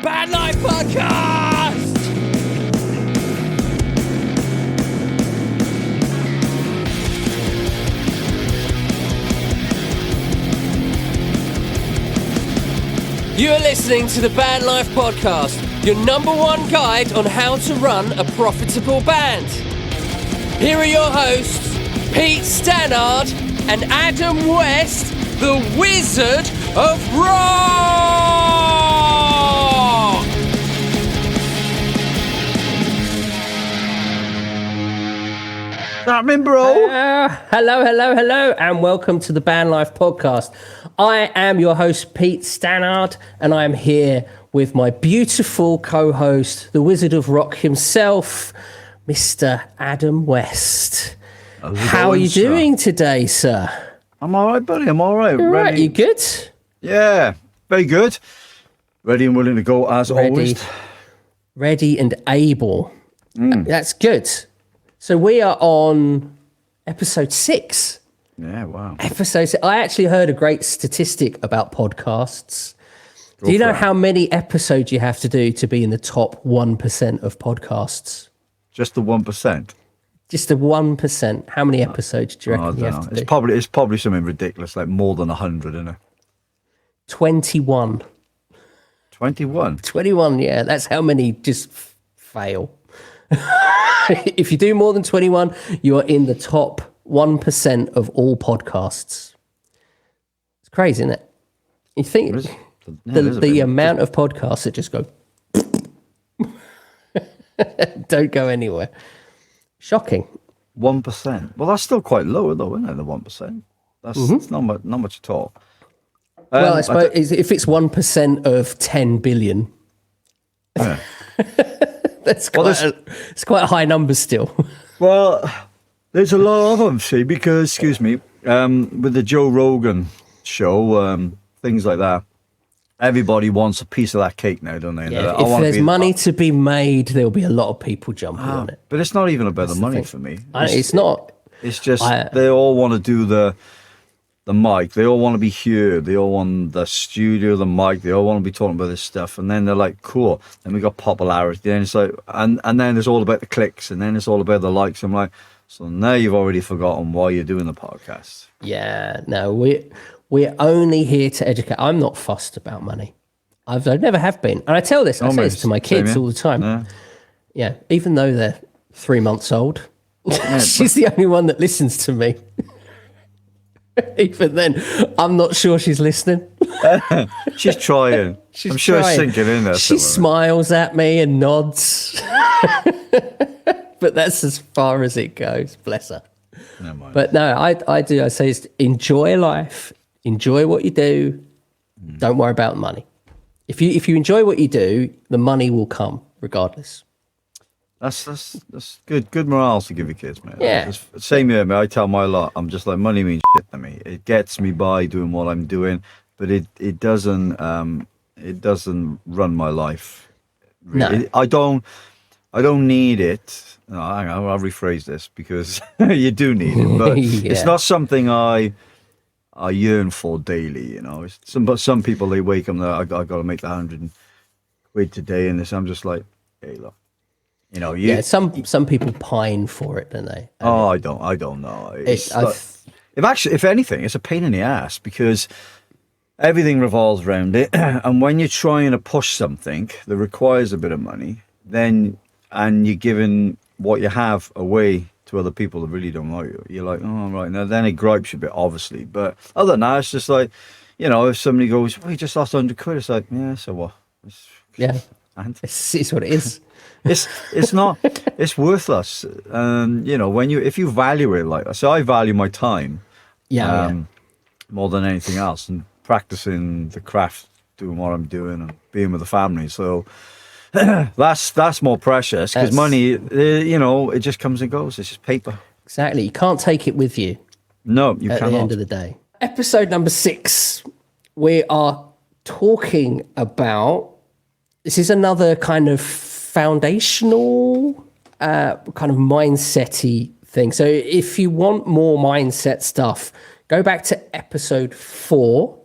Bad Life Podcast! You're listening to the Bad Life Podcast, your number one guide on how to run a profitable band. Here are your hosts, Pete Stannard and Adam West, the Wizard of Rock! Happening, bro? Hello, and welcome to the Band Life Podcast. I am your host, Pete Stannard, and I am here with my beautiful co-host, the Wizard of Rock himself, Mr. Adam West. How are you doing today, sir? I'm all right, buddy. I'm all right. All right, Ready? you good? Yeah, very good. Ready and willing to go as always. Ready and able. That's good. So we are on episode 6. Yeah, wow. Episode 6. I actually heard a great statistic about podcasts. Do you know how many episodes you have to do to be in the top 1% of podcasts? Just the 1%. Just the 1%. How many episodes do you reckon you have to do? It's probably something ridiculous, like more than 100, isn't it? 21. 21? 21, yeah. That's how many just fail. If you do more than 21, you are in the top 1% of all podcasts. It's crazy, isn't it? You think the amount of podcasts that just go don't go anywhere. Shocking. 1%. Well, that's still quite low, though, isn't it? The 1%. That's not much at all. Well, I suppose if it's 1% of 10 billion, Yeah. it's quite a high number still. Well, there's a lot of them, see, because, with the Joe Rogan show, things like that, everybody wants a piece of that cake now, don't they? Yeah, if there's money to be made, there'll be a lot of people jumping on it. But it's not even about the money for me. It's not. It's just they all want to do the mic. They all want to be here. They all want the studio, the mic. They all want to be talking about this stuff. And then they're like, cool. Then we got popularity. Then it's like, and then it's all about the clicks. And then it's all about the likes. I'm like, so now you've already forgotten why you're doing the podcast. Yeah, no, we're only here to educate. I'm not fussed about money. I never have been. And I say this to my kids all the time. Yeah, even though they're 3 months old. She's the only one that listens to me. Even then, I'm not sure she's listening. She's trying. I'm sure it's sinking in there. She smiles at me and nods. But that's as far as it goes. Bless her. Never mind. But no, I do. I say enjoy life. Enjoy what you do. Don't worry about money. If you enjoy what you do, the money will come regardless. That's good morale to give your kids, man. Yeah. Same here, man. I tell my lot, I'm just like, money means shit to me. It gets me by doing what I'm doing, but it doesn't run my life. Really. No. I don't need it. No, hang on, I'll rephrase this because you do need it, but it's not something I yearn for daily, you know. But some people, they wake up, I got to make the 100 quid today, and this, I'm just like, hey, look. You know, some people pine for it, don't they? I don't know. If anything, it's a pain in the ass because everything revolves around it. And when you're trying to push something that requires a bit of money, and you're giving what you have away to other people that really don't know you, you're like, oh, right. Now, then it gripes you a bit, obviously. But other than that, it's just like, you know, if somebody goes, well, you just lost 100 quid, it's like, yeah, so what? It's what it is. It's not, it's worthless. You know, if you value it like, so I value my time more than anything else, and practicing the craft, doing what I'm doing and being with the family. So that's more precious because money, you know, it just comes and goes. It's just paper. Exactly. You can't take it with you. No, you cannot. At the end of the day. Episode number 6, we are talking about, this is another kind of foundational kind of mindset-y thing. So if you want more mindset stuff, go back to episode 4.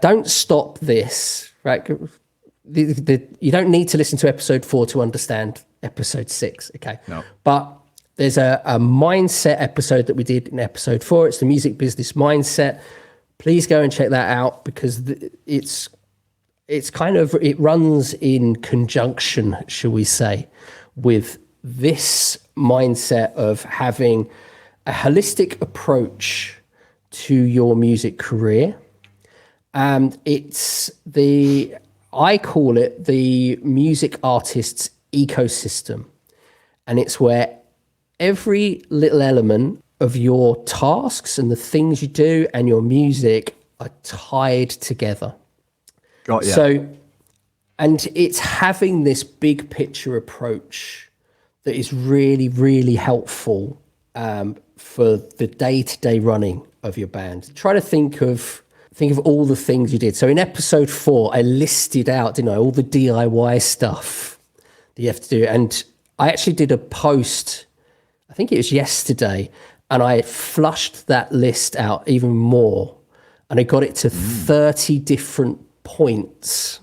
Don't stop this, right? you don't need to listen to episode 4 to understand episode 6. Okay. No. But there's a mindset episode that we did in episode 4. It's the music business mindset. Please go and check that out, because it's kind of, it runs in conjunction, shall we say, with this mindset of having a holistic approach to your music career. And I call it the music artist's ecosystem. And it's where every little element of your tasks and the things you do and your music are tied together. Got you. So, and it's having this big picture approach that is really, really helpful for the day-to-day running of your band. Try to think of all the things you did. So in episode 4, I listed out, all the DIY stuff that you have to do. And I actually did a post, I think it was yesterday, and I flushed that list out even more. And I got it to 30 different points.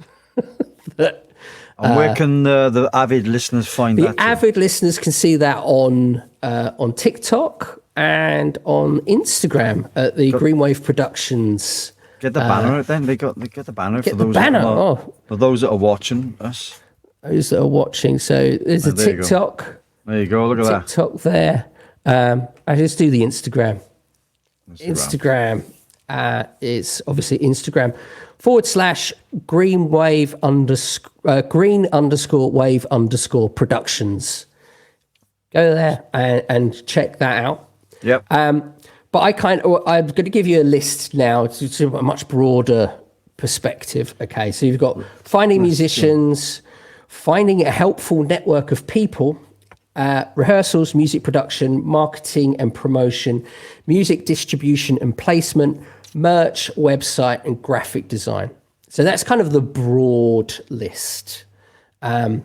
And where can the avid listeners find that? The avid listeners can see that on TikTok and on Instagram at the Greenwave Productions. Get the banner out then. They got the banner for those. For those that are watching us. Those that are watching. So there's a TikTok. There you go. Look at that. TikTok there. I just do the Instagram. Instagram is obviously Instagram /green_wave _productions. Go there and check that out. Yep. But I'm going to give you a list now to a much broader perspective. Okay, so you've got finding musicians, finding a helpful network of people, rehearsals, music production, marketing and promotion, music distribution and placement, merch, website, and graphic design. So that's kind of the broad list. In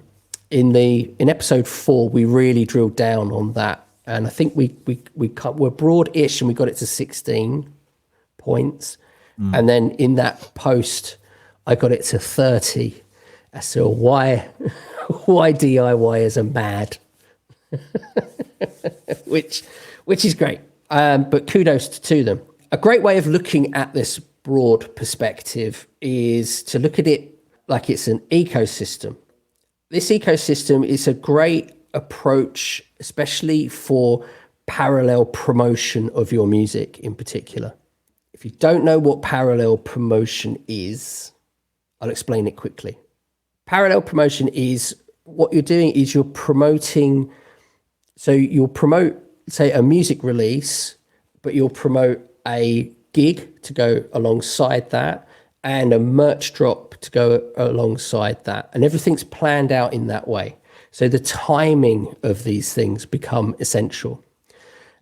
episode 4, we really drilled down on that. And I think we're broad-ish, and we got it to 16 points. And then in that post, I got it to 30. So why DIYers are mad, which is great. But kudos to them. A great way of looking at this broad perspective is to look at it like it's an ecosystem. This ecosystem is a great approach, especially for parallel promotion of your music in particular. If you don't know what parallel promotion is, I'll explain it quickly. Parallel promotion is what you're doing is you're promoting, so you'll promote, say, a music release, but you'll promote a gig to go alongside that and a merch drop to go alongside that. And everything's planned out in that way. So the timing of these things become essential.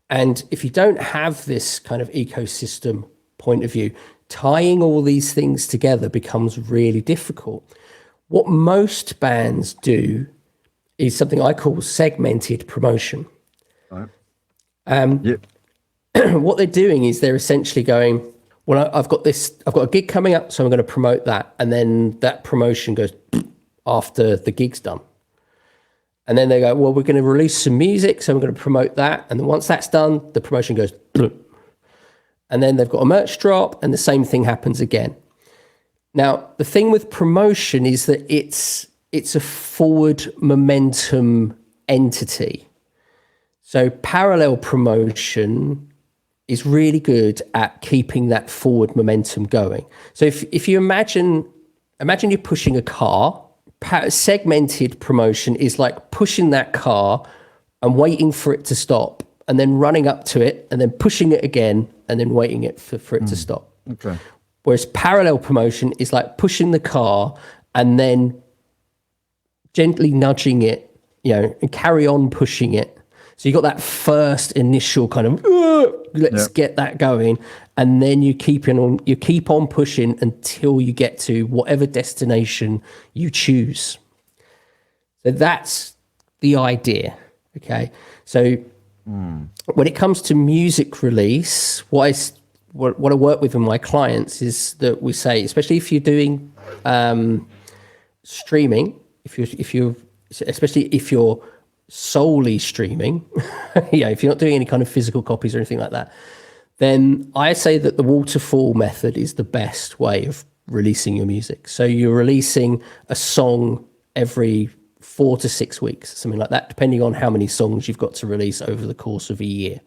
And if you don't have this kind of ecosystem point of view, tying all these things together becomes really difficult. What most bands do is something I call segmented promotion. Right. What they're doing is they're essentially going, well, I've got a gig coming up, so I'm going to promote that. And then that promotion goes after the gig's done. And then they go, well, we're going to release some music, so I'm going to promote that. And then once that's done, the promotion goes, and then they've got a merch drop, and the same thing happens again. Now, the thing with promotion is that it's a forward momentum entity. So parallel promotion is really good at keeping that forward momentum going. So if you imagine you're pushing a car, segmented promotion is like pushing that car and waiting for it to stop, and then running up to it and then pushing it again and then waiting for it to stop. Okay. Whereas parallel promotion is like pushing the car and then gently nudging it, and carry on pushing it. So you got that first initial kind of let's get that going, and then you keep on pushing until you get to whatever destination you choose. So that's the idea. Okay. So when it comes to music release, what I work with my clients is that we say, especially if you're doing streaming, if you're especially if you're solely streaming, if you're not doing any kind of physical copies or anything like that, then I say that the waterfall method is the best way of releasing your music. So you're releasing a song every 4 to 6 weeks, something like that, depending on how many songs you've got to release over the course of a year.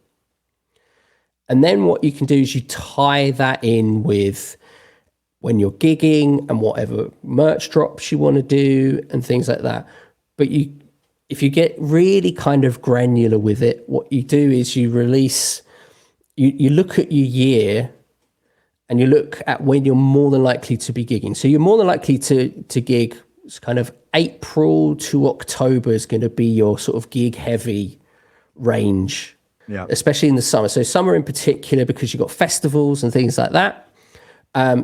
And then what you can do is you tie that in with when you're gigging and whatever merch drops you want to do and things like that. But if you get really kind of granular with it, what you do is you release, you look at your year and you look at when you're more than likely to be gigging. So you're more than likely to gig. It's kind of April to October is going to be your sort of gig heavy range, especially in the summer. So summer in particular, because you've got festivals and things like that.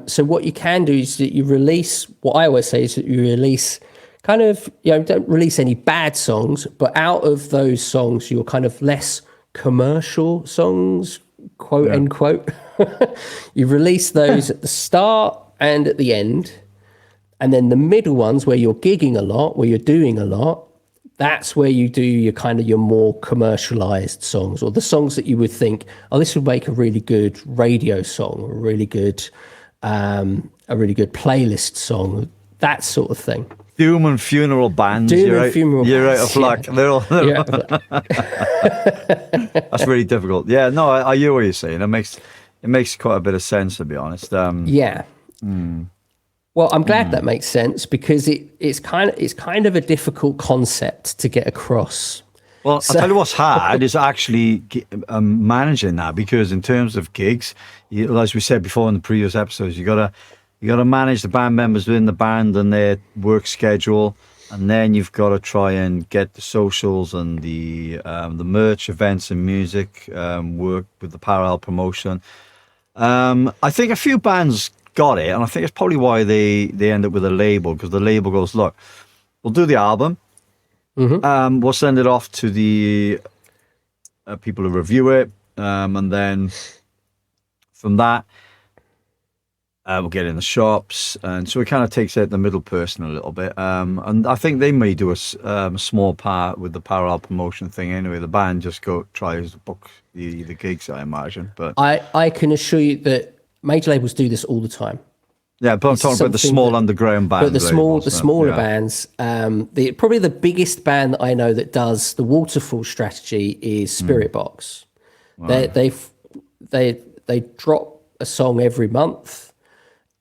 So what you can do is that you release, what I always say is that you release kind of, don't release any bad songs, but out of those songs, your kind of less commercial songs, quote unquote, you release those at the start and at the end. And then the middle ones where you're gigging a lot, where you're doing a lot, that's where you do your more commercialized songs, or the songs that you would think, oh, this would make a really good radio song, or a really good playlist song, that sort of thing. Doom and funeral bands. You're out of luck. That's really difficult. Yeah, no, I hear what you're saying. It makes quite a bit of sense, to be honest. Well, I'm glad that makes sense, because it's kind of a difficult concept to get across. Well, I'll tell you what's hard is actually managing that, because in terms of gigs, as we said before in the previous episodes, you gotta manage the band members within the band and their work schedule, and then you've got to try and get the socials and the merch, events and music work with the parallel promotion. I think a few bands got it, and I think it's probably why they end up with a label, because the label goes, look, we'll do the album, we'll send it off to the people who review it, and then from that we'll get it in the shops, and so it kind of takes out the middle person a little bit, and I think they may do a small part with the parallel promotion thing anyway. The band just tries to book the gigs, I imagine. But I can assure you that major labels do this all the time. Yeah, but I'm talking about the small underground bands. But the smaller bands, probably the biggest band that I know that does the waterfall strategy is Spirit Box. Wow. They drop a song every month,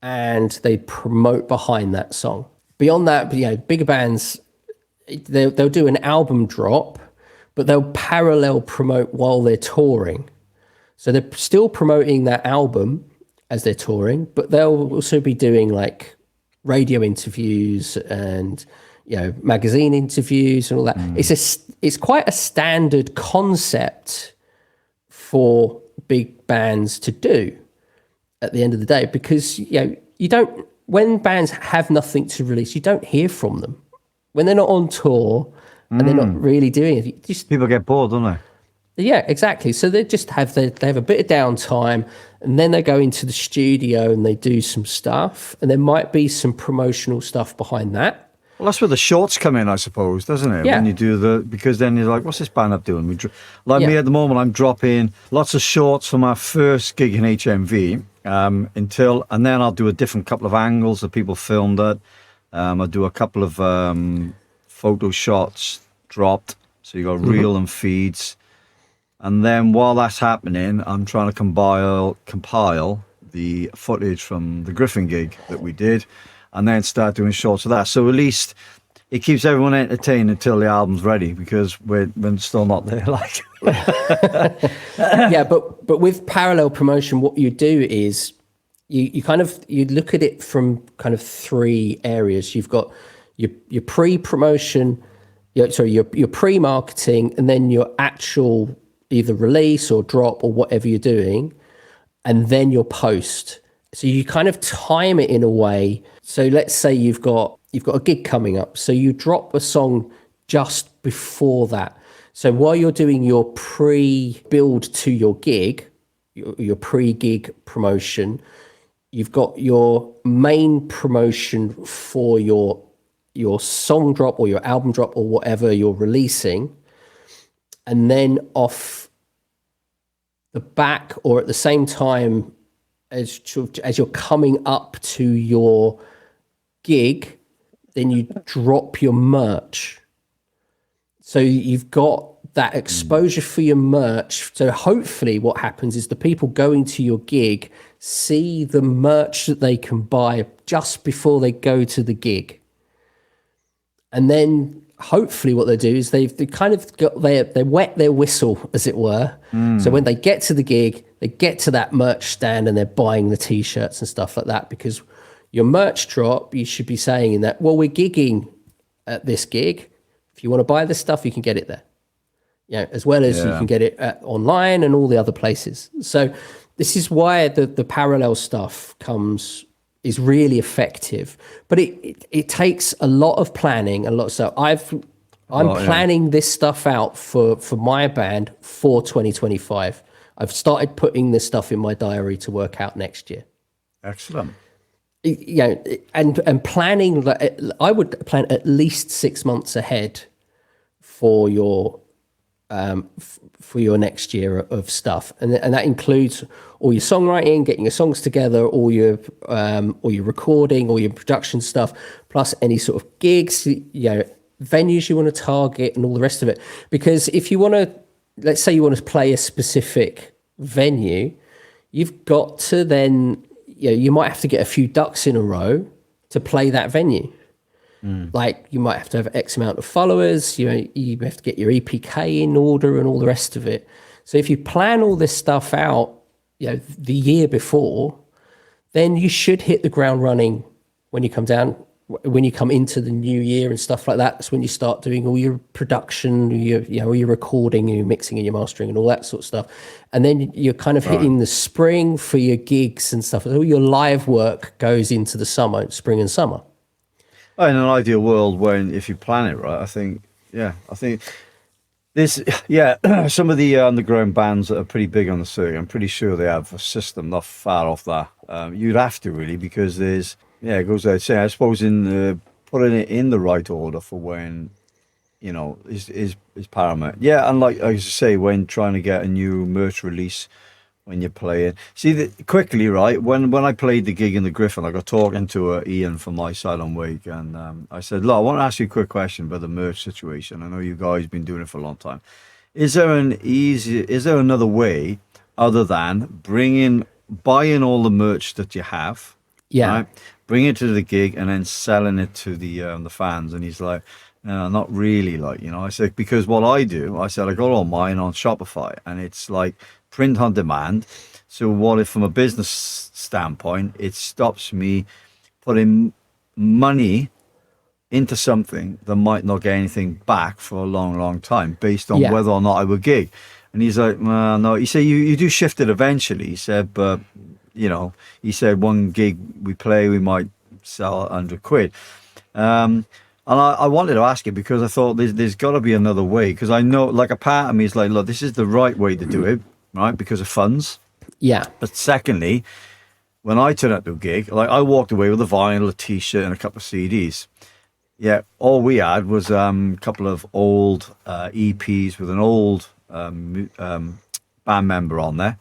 and they promote behind that song. Beyond that, bigger bands, they'll do an album drop, but they'll parallel promote while they're touring. So they're still promoting that album as they're touring, but they'll also be doing like radio interviews and magazine interviews and all that. It's quite a standard concept for big bands to do at the end of the day, because you don't, when bands have nothing to release, you don't hear from them when they're not on tour and they're not really doing it. People get bored, don't they? Yeah, exactly. So they just have a bit of downtime, and then they go into the studio and they do some stuff, and there might be some promotional stuff behind that. Well, that's where the shorts come in, I suppose, doesn't it? Yeah. When you do because then you're like, what's this band up doing? Me at the moment, I'm dropping lots of shorts from our first gig in HMV and then I'll do a different couple of angles that people filmed at. I'll do a couple of photo shots dropped, so you got reel and feeds. And then while that's happening, I'm trying to compile the footage from the Griffin gig that we did, and then start doing shorts of that. So at least it keeps everyone entertained until the album's ready, because we're still not there. Yeah, but with parallel promotion, what you do is you look at it from kind of three areas. You've got your pre-promotion, your pre-marketing, and then your actual either release or drop or whatever you're doing, and then your post. So you kind of time it in a way. So let's say you've got a gig coming up, so you drop a song just before that. So while you're doing your pre-build to your gig, your pre-gig promotion, you've got your main promotion for your your song drop or your album drop or whatever you're releasing, and then off the back or at the same time as you're coming up to your gig, then you drop your merch. So you've got that exposure for your merch. So hopefully what happens is the people going to your gig see the merch that they can buy just before they go to the gig. And then hopefully what they do is they kind of got they wet their whistle, as it were. So when they get to the gig, they get to that merch stand and they're buying the t-shirts and stuff like that, because your merch drop, you should be saying in that, well, we're gigging at this gig. If you want to buy this stuff, you can get it there. As well as you can get it online and all the other places. So this is why the parallel stuff is really effective, but it takes a lot of planning, a lot. So I'm planning this stuff out for my band for 2025. I've started putting this stuff in my diary to work out next year. Excellent. And planning, I would plan at least 6 months ahead for your next year of stuff, and that includes all your songwriting, getting your songs together, all your recording, all your production stuff, plus any sort of gigs, venues you want to target, and all the rest of it. Because if you want to, let's say you want to play a specific venue, you've got to then, you might have to get a few ducks in a row to play that venue. Like you might have to have X amount of followers, you have to get your EPK in order and all the rest of it. So if you plan all this stuff out, the year before, then you should hit the ground running when you come into the new year and stuff like that. That's when you start doing all your production, your recording, your mixing and your mastering and all that sort of stuff. And then you're kind of hitting the spring for your gigs and stuff. All your live work goes into the spring and summer. In an ideal world, if you plan it right, I think this, some of the underground bands that are pretty big on the circuit, I'm pretty sure they have a system not far off that. You'd have to really, because it goes without saying, I suppose, in putting it in the right order for when, is paramount. Yeah, and like I say, when trying to get a new merch release, when you're playing. See, quickly, right, when I played the gig in the Griffin, I got talking to Ian from My Silent Wake, and I said, look, I want to ask you a quick question about the merch situation. I know you guys have been doing it for a long time. Is there another way other than buying all the merch that you have, right, bring it to the gig and then selling it to the fans? And he's like, no, not really. I said, because what I do, I got all mine on Shopify, and it's like print on demand. So what if, from a business standpoint, it stops me putting money into something that might not get anything back for a long, long time, based on whether or not I would gig. And he's like, no. He said, you do shift it eventually. He said, but he said one gig we play, we might sell £100. And I wanted to ask you, because I thought there's got to be another way, because I know, like, a part of me is like, look, this is the right way to do it, right, because of funds. Yeah. But secondly, when I turned up to a gig, like, I walked away with a vinyl, a t-shirt, and a couple of CDs. Yeah, all we had was a couple of old EPs with an old band member on there.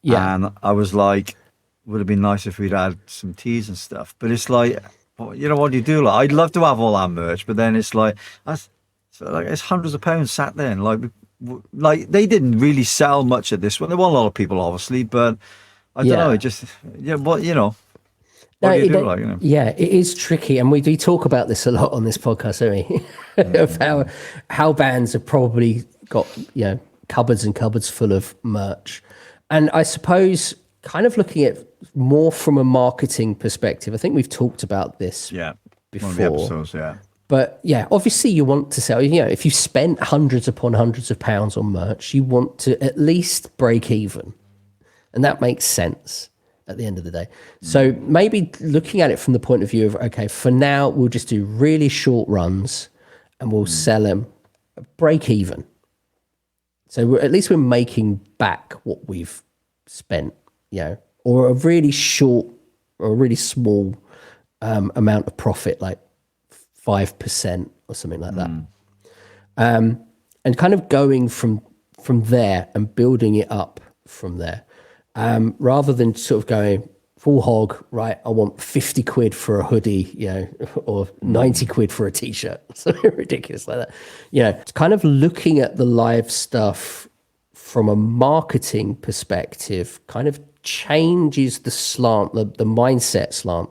Yeah. And I was like, would have been nice if we'd had some teas and stuff. But it's like, what do you do? Like, I'd love to have all that merch, but then it's like, it's hundreds of pounds sat there, and like they didn't really sell much at this one. There were a lot of people, obviously, but I don't know. It just, what do you do? Yeah, it is tricky, and we do talk about this a lot on this podcast, don't we? Of how bands have probably got cupboards and cupboards full of merch, and I suppose kind of looking at more from a marketing perspective. I think we've talked about this before. One of the episodes, But obviously you want to sell, if you spent hundreds upon hundreds of pounds on merch, you want to at least break even. And that makes sense at the end of the day. So maybe looking at it from the point of view of, okay, for now, we'll just do really short runs and we'll sell them, break even. So at least we're making back what we've spent, or a really short or a really small amount of profit, like 5% or something like that. And kind of going from there and building it up from there, rather than sort of going full hog, right? I want 50 quid for a hoodie, or 90 quid for a t-shirt. Something ridiculous like that. It's kind of looking at the live stuff from a marketing perspective, kind of changes the slant, the mindset slant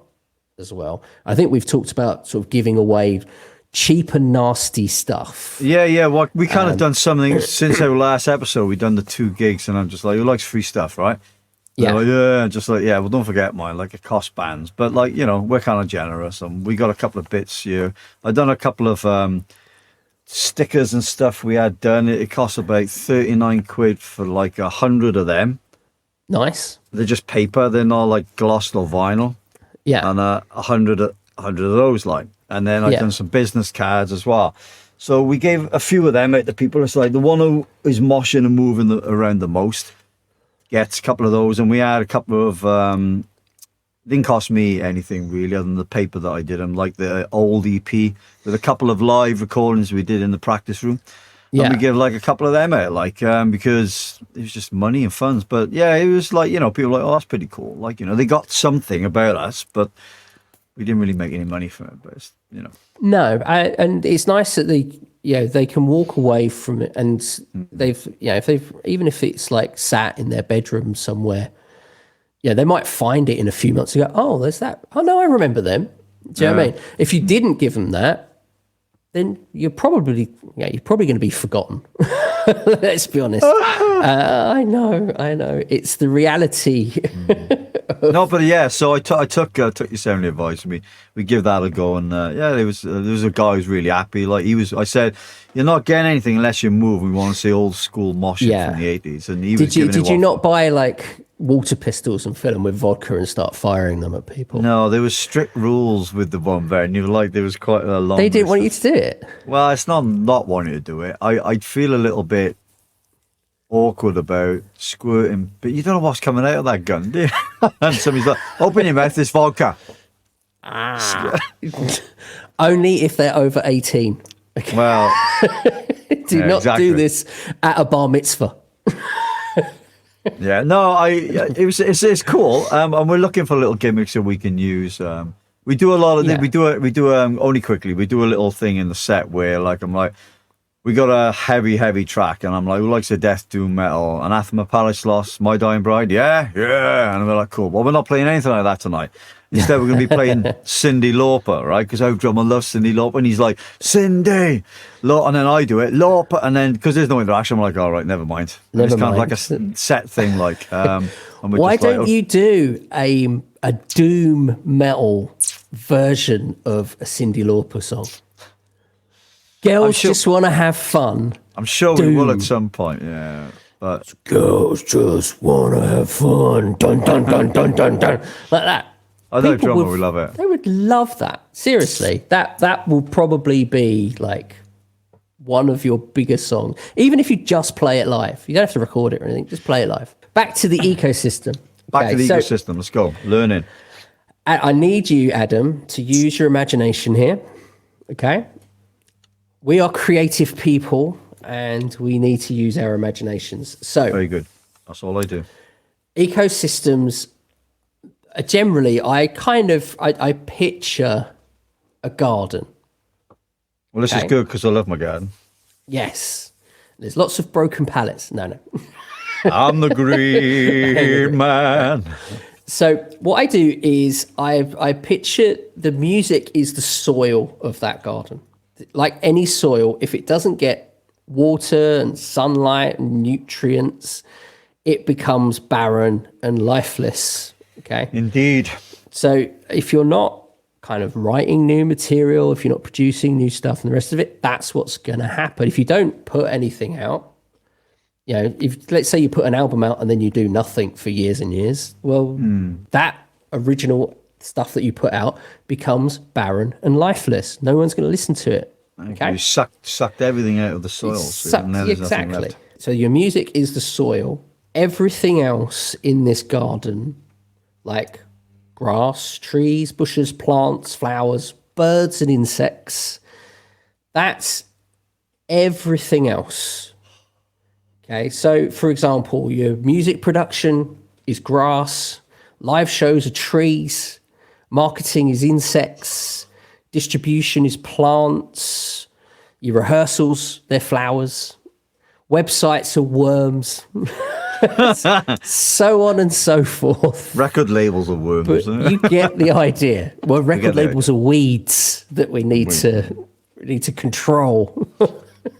as well. I think we've talked about sort of giving away cheap and nasty stuff. Yeah. Well, we kind of done something since our last episode. We've done the 2 gigs, and I'm just like, who likes free stuff, right? Yeah. Like, yeah. Just like, yeah. Well, don't forget mine. Like, it costs bands, but like, we're kind of generous, and we got a couple of bits here. I've done a couple of stickers and stuff we had done. It cost about 39 quid for like 100 of them. Nice. They're just paper. They're not like glossed or vinyl. Yeah. And 100 of those, like. And then I've done some business cards as well. So we gave a few of them out to people. It's like the one who is moshing and moving around the most gets a couple of those. And we had a couple of, didn't cost me anything really other than the paper that I did them, like the old EP with a couple of live recordings we did in the practice room. Yeah. And we give like a couple of them out, like, because it was just money and funds. But yeah, it was like, people were like, oh, that's pretty cool. Like, they got something about us, but we didn't really make any money from it, but it's, No, and it's nice that they can walk away from it, and even if it's like sat in their bedroom somewhere, they might find it in a few months and go, oh, there's that. Oh no, I remember them. Do you know what I mean? If you didn't give them that, then you're probably going to be forgotten. Let's be honest. I know. It's the reality. No, but yeah. So I took your sound advice. We give that a go, and there was a guy who's really happy. Like I said, you're not getting anything unless you move. We want to see old school moshing from the 80s. And did you not buy like water pistols and fill them with vodka and start firing them at people? No, there was strict rules with the one there, and there was quite a long. They didn't want you to do it. Well, it's not wanting to do it. I'd feel a little bit awkward about squirting, but you don't know what's coming out of that gun, do you? And somebody's like, open your mouth, it's vodka. Only if they're over 18. Okay. Well, do not do this at a bar mitzvah. Yeah, no, it's cool, and we're looking for little gimmicks that we can use. We do a lot of we do only quickly. We do a little thing in the set where I'm like, we got a heavy track, and I'm like, who likes the death doom metal? Anathema, Palace Lost, My Dying Bride, yeah, and we're like, cool. Well, we're not playing anything like that tonight. Instead, we're going to be playing Cyndi Lauper, right? Because our drummer loves Cyndi Lauper, and he's like, Cyndi, and then I do it, Lauper, and then because there's no interaction, I'm like, all right, never mind. It's kind of like a set thing, like. Why don't you do a doom metal version of a Cyndi Lauper song? Girls just want to have fun. I'm sure we will at some point, yeah. But girls just want to have fun, dun dun dun dun dun dun, like that. I know drummer would love it. They would love that. Seriously, that will probably be like one of your biggest songs. Even if you just play it live, you don't have to record it or anything. Just play it live. Back to the ecosystem. Back to the ecosystem. Let's go. Learning. I need you, Adam, to use your imagination here. Okay. We are creative people, and we need to use our imaginations. So very good. That's all I do. Ecosystems. Generally, I picture a garden. Well, this is good because I love my garden. Yes. There's lots of broken pallets. No. I'm the green man. So what I do is I picture the music is the soil of that garden. Like any soil, if it doesn't get water and sunlight and nutrients, it becomes barren and lifeless. Okay. Indeed. So if you're not kind of writing new material, if you're not producing new stuff and the rest of it, that's what's going to happen. If you don't put anything out, if let's say you put an album out and then you do nothing for years and years, well, that original stuff that you put out becomes barren and lifeless. No one's going to listen to it. Okay. You sucked everything out of the soil. Exactly. So your music is the soil. Everything else in this garden, like grass, trees, bushes, plants, flowers, birds and insects. That's everything else. Okay, so for example, your music production is grass, live shows are trees, marketing is insects, distribution is plants, your rehearsals, they're flowers, websites are worms, so on and so forth. Record labels are worms, But isn't it? you get the idea. Well, record labels are weeds that we need to control.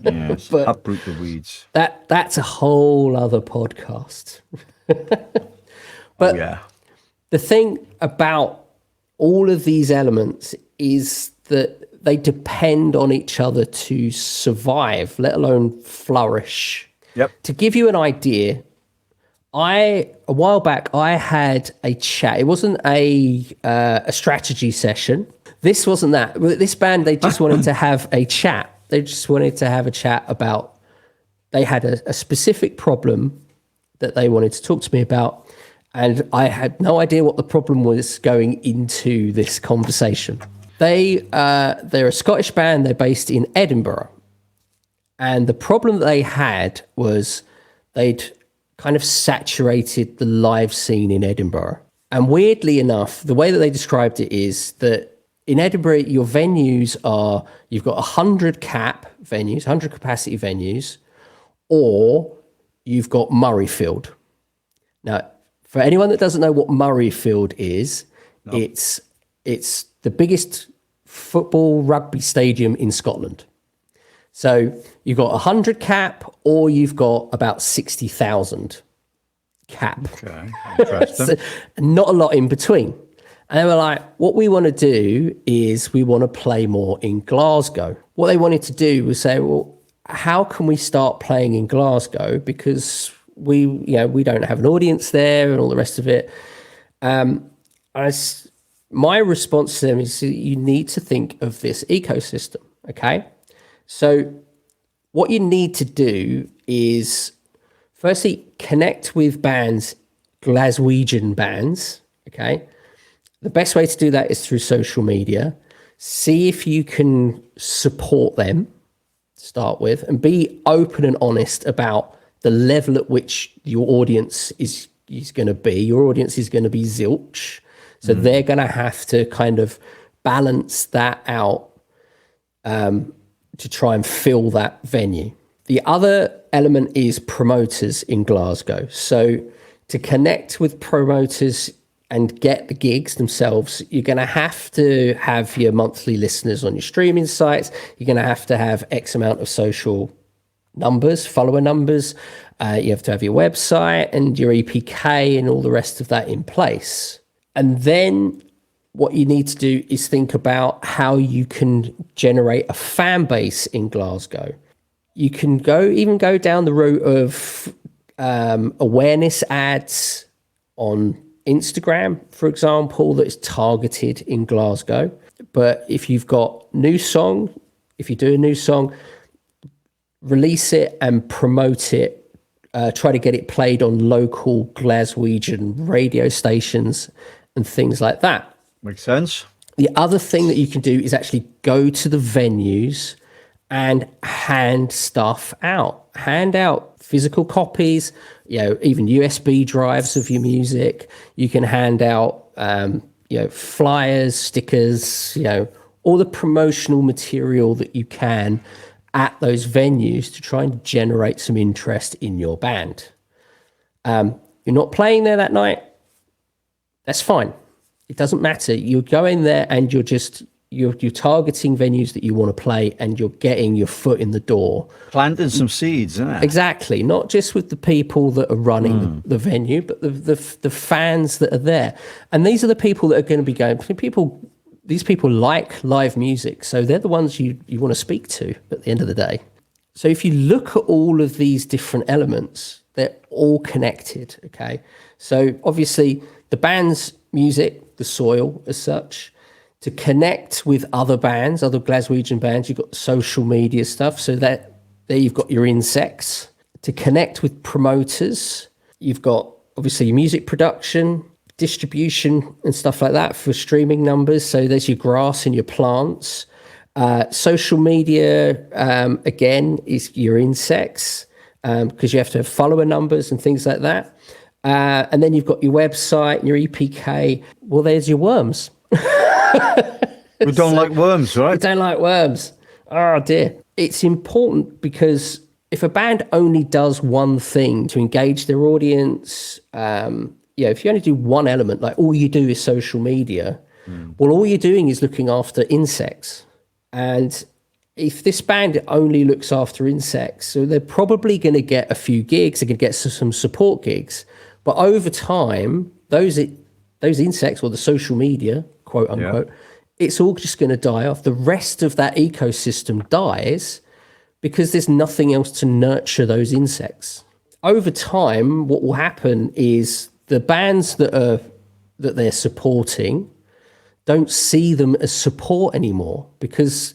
Yes, But uproot the weeds. that's a whole other podcast. But the thing about all of these elements is that they depend on each other to survive, let alone flourish. Yep. To give you an idea, a while back I had a chat. It wasn't a strategy session. This wasn't that. This band, they just wanted to have a chat. They just wanted to have a chat about, they had a specific problem that they wanted to talk to me about. And I had no idea what the problem was going into this conversation. They're a Scottish band. They're based in Edinburgh. And the problem that they had was they'd kind of saturated the live scene in Edinburgh. And weirdly enough, the way that they described it is that in Edinburgh, your venues are, you've got 100 cap venues, 100 capacity venues, or you've got Murrayfield. Now, for anyone that doesn't know what Murrayfield is, it's the biggest football rugby stadium in Scotland. So you've got 100 cap, or you've got about 60,000 cap. Okay, interesting. So not a lot in between. And they were like, what we want to do is we want to play more in Glasgow. What they wanted to do was say, well, how can we start playing in Glasgow? Because we don't have an audience there and all the rest of it. My response to them is you need to think of this ecosystem, okay? So what you need to do is firstly connect with bands, Glaswegian bands, okay? The best way to do that is through social media. See if you can support them to start with, and be open and honest about the level at which your audience is going to be. Your audience is going to be zilch. So they're going to have to kind of balance that out to try and fill that venue. The other element is promoters in Glasgow. So to connect with promoters and get the gigs themselves, you're going to have your monthly listeners on your streaming sites. You're going to have X amount of social numbers, follower numbers. You have to have your website and your EPK and all the rest of that in place. And then what you need to do is think about how you can generate a fan base in Glasgow. You can go down the route of awareness ads on Instagram, for example, that is targeted in Glasgow. But if you've got if you do a new song, release it and promote it. Try to get it played on local Glaswegian radio stations and things like that. Makes sense. The other thing that you can do is actually go to the venues and hand stuff out. Hand out physical copies, even USB drives of your music. You can hand out, flyers, stickers, all the promotional material that you can at those venues to try and generate some interest in your band. You're not playing there that night. That's fine. It doesn't matter. You're going there and you're targeting venues that you want to play, and you're getting your foot in the door. Planting some seeds, isn't it? Exactly. Not just with the people that are running the venue, but the fans that are there. And these are the people that are going to be going. These people like live music, so they're the ones you want to speak to at the end of the day. So if you look at all of these different elements, they're all connected, okay? So obviously the band's music, the soil as such. To connect with other bands, other Glaswegian bands, you've got social media stuff. So that there you've got your insects. To connect with promoters, you've got obviously your music production. distribution and stuff like that for streaming numbers. So there's your grass and your plants. Social media, again, is your insects, because you have to have follower numbers and things like that. And then you've got your website, your EPK. Well, there's your worms. We don't like worms, right? We don't like worms. Oh, dear. It's important because if a band only does one thing to engage their audience, if you only do one element, like all you do is social media, well, all you're doing is looking after insects. And if this band only looks after insects, so they're probably going to get a few gigs, they're going to get some support gigs. But over time, those insects, or the social media, quote unquote, it's all just going to die off. The rest of that ecosystem dies because there's nothing else to nurture those insects. Over time, what will happen is the bands that they're supporting don't see them as support anymore, because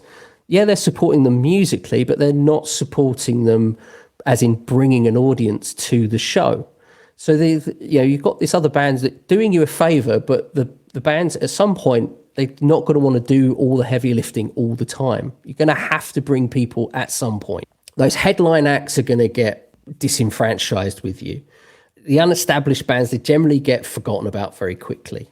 they're supporting them musically, but they're not supporting them as in bringing an audience to the show. So you've got this other bands that doing you a favor, but the bands at some point, they're not going to want to do all the heavy lifting all the time. You're going to have to bring people at some point. Those headline acts are going to get disenfranchised with you. The unestablished bands, they generally get forgotten about very quickly.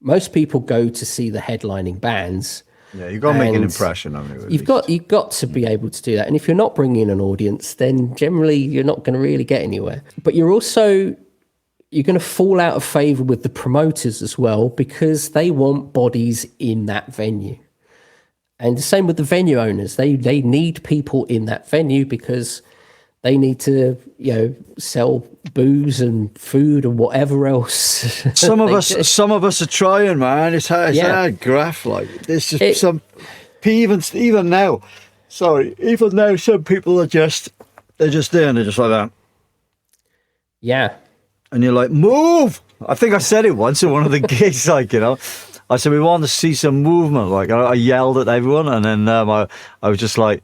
Most people go to see the headlining bands. Yeah, you've got to make an impression on it. You've got to be able to do that. And if you're not bringing an audience, then generally you're not going to really get anywhere. But you're going to fall out of favor with the promoters as well, because they want bodies in that venue. And the same with the venue owners. They need people in that venue because they need to, sell booze and food and whatever else. Some of us are trying, man. It's hard graft. Like there's just some even now. Sorry, even now, some people they're just there and they're just like that. Yeah. And you're like, move! I think I said it once at one of the gigs, I said, we want to see some movement. Like, I yelled at everyone, and then I was just like,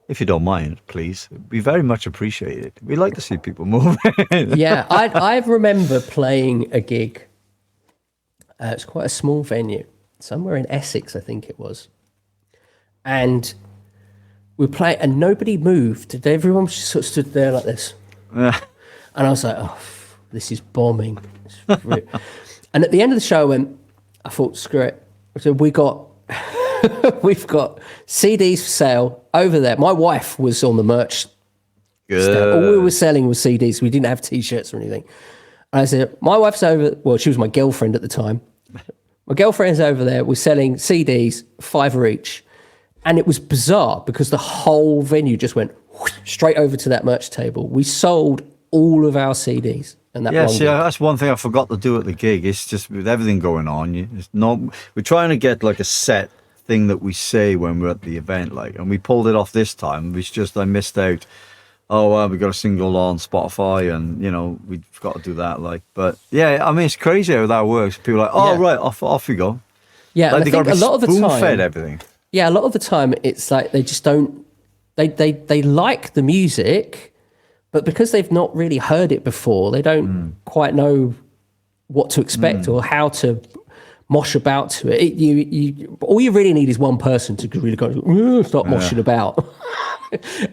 if you don't mind, please, we very much appreciate it. We like to see people move. Yeah, I remember playing a gig. It's quite a small venue, somewhere in Essex, I think it was. And we played, and nobody moved. Everyone just sort of stood there like this. And I was like, oh, this is bombing. And at the end of the show, I thought, screw it. So we've got CDs for sale over there. My wife was on the merch stand. All we were selling was CDs. We didn't have T-shirts or anything. And I said, my wife's over. Well, she was my girlfriend at the time. My girlfriend's over there. We're selling CDs, $5 each. And it was bizarre because the whole venue just went straight over to that merch table. We sold all of our CDs. And that's one thing I forgot to do at the gig. It's just with everything going on, we're trying to get like a set thing that we say when we're at the event, and we pulled it off this time. It's just I missed out. We got a single on Spotify, and we've got to do that. But yeah, I mean, it's crazy how that works. People are like, right, off you go. Yeah, they got to be spoon-fed everything. Yeah, a lot of the time it's like they just don't. They like the music. But because they've not really heard it before, they don't quite know what to expect or how to mosh about to it. All you really need is one person to really go, start moshing about.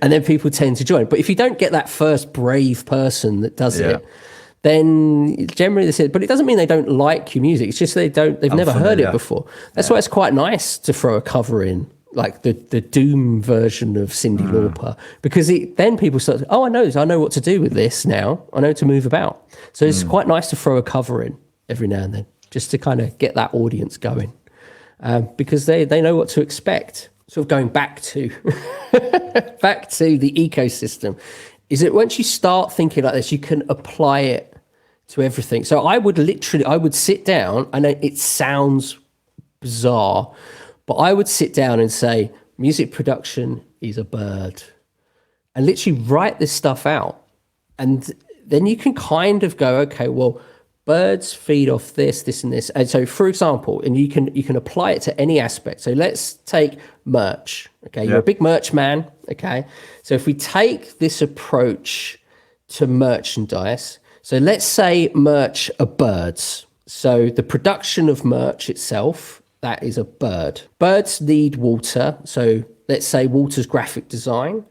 And then people tend to join. But if you don't get that first brave person that does it, then generally they say, but it doesn't mean they don't like your music. It's just they've never heard it before. That's why it's quite nice to throw a cover in, like the Doom version of Cyndi Lauper, because then people start, I know what to do with this now. I know to move about. So it's quite nice to throw a cover in every now and then, just to kind of get that audience going, because they know what to expect. Sort of going back to the ecosystem, is that once you start thinking like this, you can apply it to everything. So I would sit down, and it sounds bizarre, but I would sit down and say, music production is a bird, and literally write this stuff out. And then you can kind of go, okay, well, birds feed off this, and this. And so, for example, and you can apply it to any aspect. So let's take merch. Okay, you're a big merch man. Okay, so if we take this approach to merchandise, so let's say merch are birds. So the production of merch itself, that is a bird. Birds need water. So let's say water's graphic design.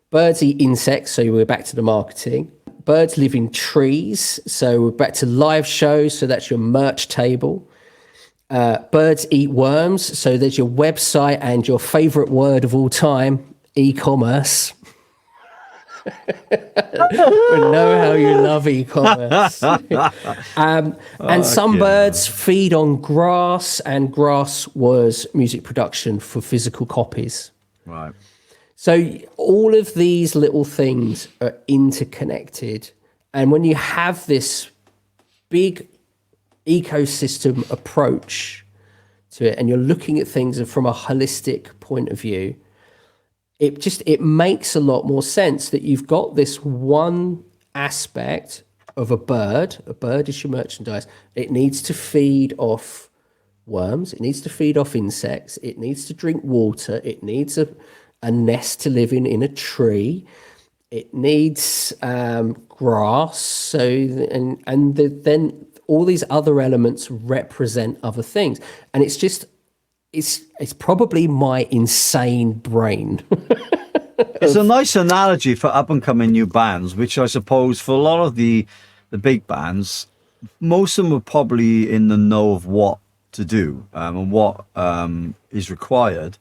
Birds eat insects. So we're back to the marketing. Birds live in trees. So we're back to live shows. So that's your merch table. Birds eat worms. So there's your website and your favorite word of all time, e-commerce. We know how you love e-commerce. And some birds feed on grass, and grass was music production for physical copies. Right. So all of these little things are interconnected. And when you have this big ecosystem approach to it, and you're looking at things from a holistic point of view, it makes a lot more sense that you've got this one aspect of a bird. A bird is your merchandise. It needs to feed off worms. It needs to feed off insects. It needs to drink water. It needs a nest to live in a tree. It needs grass. So then all these other elements represent other things, and it's just. It's probably my insane brain. It's a nice analogy for up-and-coming new bands, which I suppose for a lot of the big bands, most of them are probably in the know of what to do and what is required,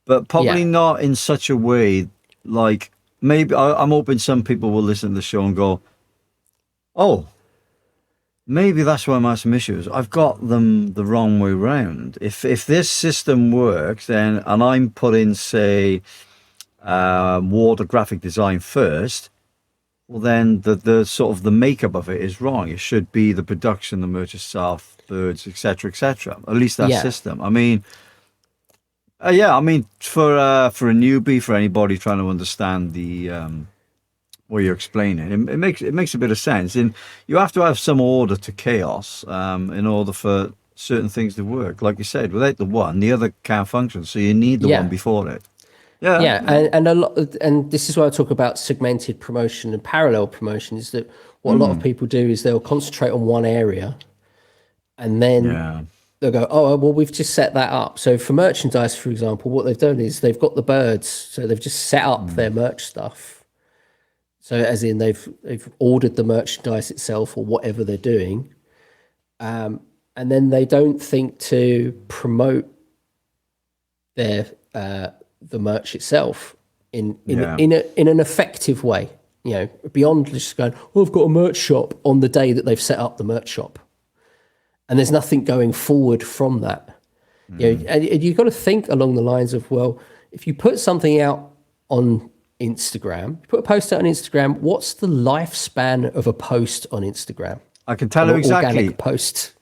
but probably not in such a way like maybe I'm hoping some people will listen to the show and go, oh, maybe that's why I'm having some issues. I've got them the wrong way round. If this system works, then and I'm putting, say, water graphic design first, well, then the sort of the makeup of it is wrong. It should be the production, the merch itself, birds, etc., etc. At least that system. I mean, for a newbie, for anybody trying to understand the what you're explaining, it makes a bit of sense. And you have to have some order to chaos in order for certain things to work. Like you said, without the one, the other can't function. So you need the one before it. And a lot, and this is why I talk about segmented promotion and parallel promotion. Is that what a lot of people do is they'll concentrate on one area, and then they'll go, oh well, we've just set that up. So for merchandise, for example, what they've done is they've got the birds, so they've just set up their merch stuff. So as in they've ordered the merchandise itself or whatever they're doing, and then they don't think to promote their the merch itself in an effective way. You know, beyond just going, oh, I've got a merch shop on the day that they've set up the merch shop, and there's nothing going forward from that. You know, and you've got to think along the lines of, well, if you put something out on Instagram, you put a post out on Instagram, what's the lifespan of a post on Instagram? I can tell you exactly. Organic post.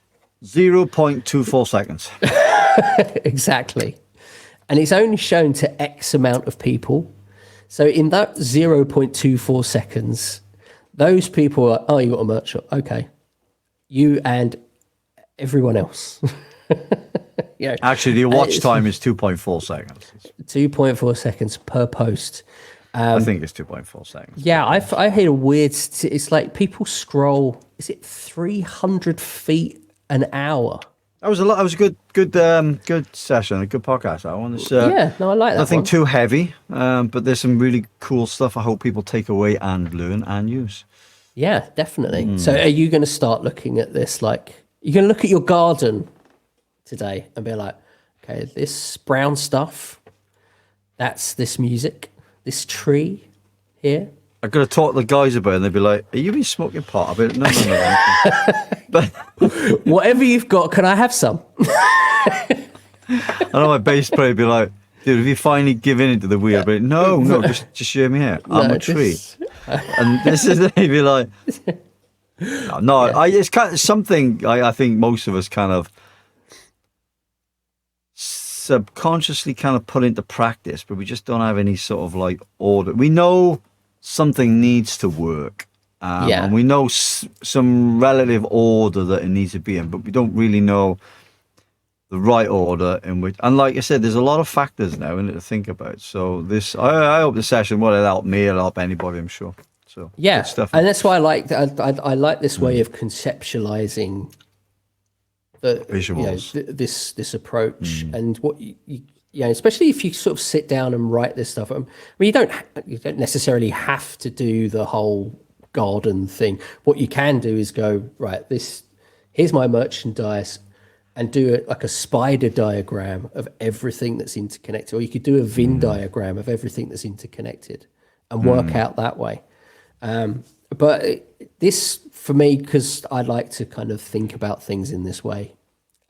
0.24 seconds. Exactly. And it's only shown to X amount of people. So in that 0.24 seconds, those people are, oh, you got a merch shop. Okay. You and everyone else. Actually, the watch time is 2.4 seconds. 2.4 seconds per post. I think it's 2.4 seconds. Yeah, I hear a weird. It's like people scroll. Is it 300 feet an hour? That was a lot. That was a good session, a good podcast. That one. It's, I like that. Nothing too heavy, but there's some really cool stuff. I hope people take away and learn and use. Yeah, definitely. So, are you going to start looking at this? Like, you're going to look at your garden today and be like, okay, this brown stuff, that's this music. This tree here. I've got to talk to the guys about it, and they'd be like, "Are you been smoking pot?" I'd be like, no. But whatever you've got, can I have some? I know my bass player would be like, "Dude, have you finally given in to the weird?" But no, just show me here. I'm a tree, and this is they'd be like, it's kind of something I think most of us kind of subconsciously kind of put into practice, but we just don't have any sort of like order. We know something needs to work, and we know some relative order that it needs to be in, but we don't really know the right order in which. And like I said, there's a lot of factors now in it to think about. So this, I hope the session will help me, it'll help anybody, I'm sure. So good stuff. And that's why I like this way of conceptualizing visuals. This approach, and what especially if you sort of sit down and write this stuff. I mean, you don't necessarily have to do the whole garden thing. What you can do is go, right, here's my merchandise, and do it like a spider diagram of everything that's interconnected, or you could do a Venn diagram of everything that's interconnected, and work out that way. But this, for me, because I like to kind of think about things in this way,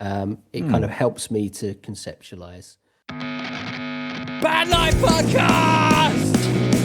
it kind of helps me to conceptualize. Bad Life Podcast!